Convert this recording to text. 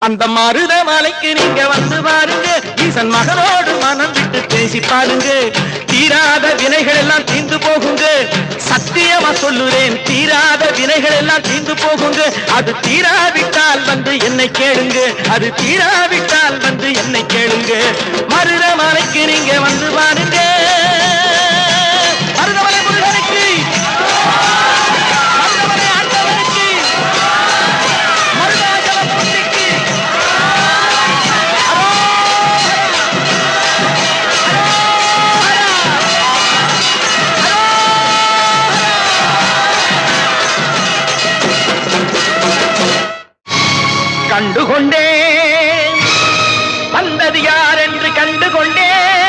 அந்த மருத மலைக்கு நீங்க வந்து பாருங்க, ஈசன் மகனோடு மனம் விட்டு பேசி பாருங்க. தீராத வினைகள் எல்லாம் தீர்ந்து போகுங்க, சத்தியமா சொல்லுறேன், தீராத வினைகள் எல்லாம் தீர்ந்து போகுங்க. அது தீராவிட்டால் வந்து என்னை கேளுங்க, அது தீராவிட்டால் வந்து என்னை கேளுங்க. மருத மலைக்கு நீங்க வந்து பாருங்க. மருதமலை முருகனுக்கு, மருதமலை ஆண்டவனுக்கு, மருதாச்சல மூர்த்திக்கு கண்டுகொண்டேன், வந்தது யார் என்று கண்டுகொண்டேன்.